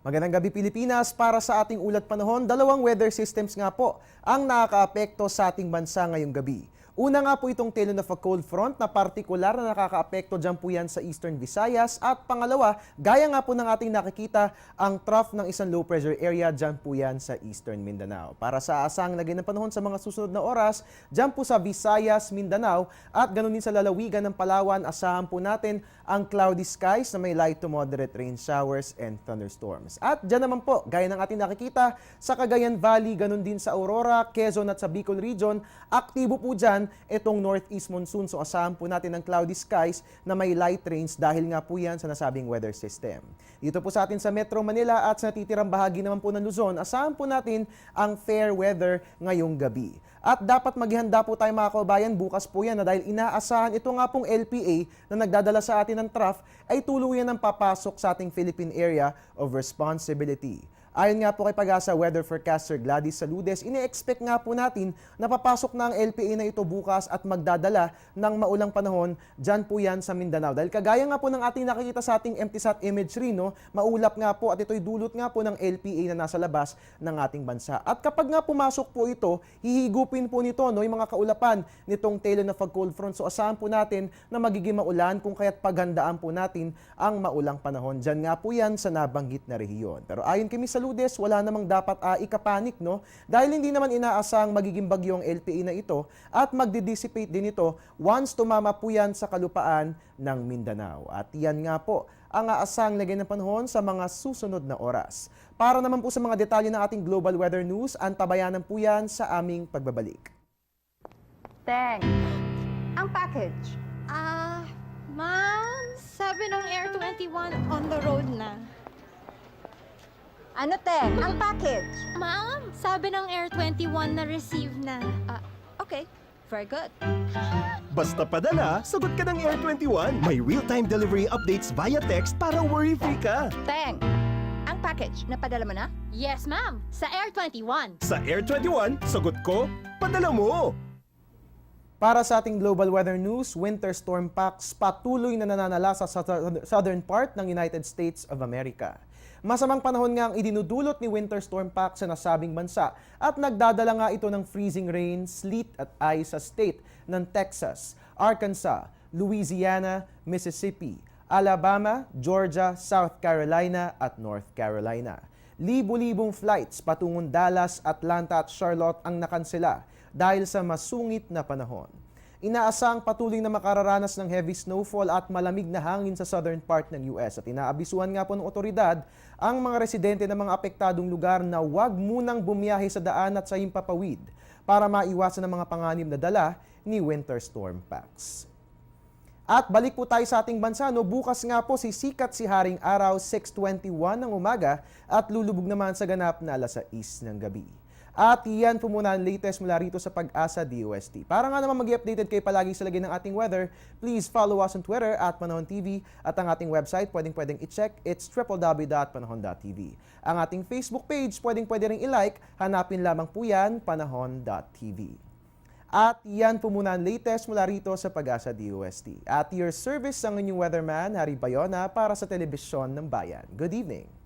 Magandang gabi Pilipinas. Para sa ating ulat panahon, dalawang weather systems nga po ang nakakaapekto sa ating bansa ngayong gabi. Una nga po itong tail of a cold front na partikular na nakakaapekto dyan po yan sa Eastern Visayas. At pangalawa, gaya nga po ng ating nakikita, ang trough ng isang low pressure area dyan po yan sa Eastern Mindanao. Para sa asang lagay ng panahon sa mga susunod na oras, dyan po sa Visayas, Mindanao at ganoon din sa lalawigan ng Palawan, asahan po natin ang cloudy skies na may light to moderate rain showers and thunderstorms. At dyan naman po, gaya ng ating nakikita, sa Cagayan Valley, ganoon din sa Aurora, Quezon at sa Bicol Region, aktibo po dyan itong northeast monsoon. So asahan po natin ang cloudy skies na may light rains dahil nga po yan sa nasabing weather system. Dito po sa atin sa Metro Manila at sa natitirang bahagi naman po ng Luzon, asahan po natin ang fair weather ngayong gabi. At dapat maghihanda po tayo mga kababayan, bukas po yan na dahil inaasahan ito nga pong LPA na nagdadala sa atin ng trough ay tuluyan ng papasok sa ating Philippine Area of Responsibility. Ayon nga po kay Pag-asa Weather Forecaster Gladys Saludes, ine-expect nga po natin na papasok na ang LPA na ito bukas at magdadala ng maulang panahon dyan po yan sa Mindanao. Dahil kagaya nga po ng ating nakikita sa ating EMTSAT imagery, no, maulap nga po at ito'y dulot nga po ng LPA na nasa labas ng ating bansa. At kapag nga pumasok po ito, hihigupin po nito no, yung mga kaulapan nitong tail of a cold front. So asahan po natin na magiging maulan kung kaya't paghandaan po natin ang maulang panahon. Dyan nga po yan sa nabanggit na rehiyon. Pero ayon kay Ms. Saludes, wala namang dapat ikapanik, no? Dahil hindi naman inaasang magiging bagyo ang LPA na ito at magdi-dissipate din ito once tumama po yan sa kalupaan ng Mindanao. At yan nga po ang aasang lagay ng panahon sa mga susunod na oras. Para naman po sa mga detalye ng ating global weather news, antabayanan po yan sa aming pagbabalik. Teng, ang package. Ma'am, sabi ng Air 21 on the road na. Ano, Teng? Ang package. Ma'am, sabi ng Air 21 na receive na. Okay, very good. Basta padala, sagot ka ng Air 21. May real-time delivery updates via text para worry-free ka. Teng, ang package, napadala mo na? Yes, ma'am, sa Air 21. Sa Air 21, sagot ko, padala mo. Para sa ating global weather news, winter storm packs patuloy na nananala sa southern part ng United States of America. Masamang panahon nga ang idinudulot ni winter storm pack sa nasabing bansa at nagdadala nga ito ng freezing rain, sleet at ice sa state ng Texas, Arkansas, Louisiana, Mississippi, Alabama, Georgia, South Carolina at North Carolina. Libo-libong flights patungong Dallas, Atlanta at Charlotte ang nakansela dahil sa masungit na panahon. Inaasang patuloy na makararanas ng heavy snowfall at malamig na hangin sa southern part ng US at inaabisuhan nga po ng otoridad ang mga residente ng mga apektadong lugar na huwag munang bumiyahe sa daan at sa himpapawid para maiwasan ang mga panganib na dala ni winter storm packs. At balik po tayo sa ating bansa, no? Bukas nga po sisikat si Haring Araw 6:21 ng umaga at lulubog naman sa ganap na 6:00 ng gabi. At yan po muna ang latest mula rito sa Pag-asa DOST. Para nga naman mag-updated kayo palagi sa lagay ng ating weather, please follow us on Twitter at Panahon TV at ang ating website pwedeng i-check, it's www.panahon.tv. Ang ating Facebook page pwede ring i-like, hanapin lamang po yan, panahon.tv. At yan po muna ang latest mula rito sa Pag-asa DOST. At your service ang inyong weatherman, Harry Bayona, para sa Telebisyon ng Bayan. Good evening.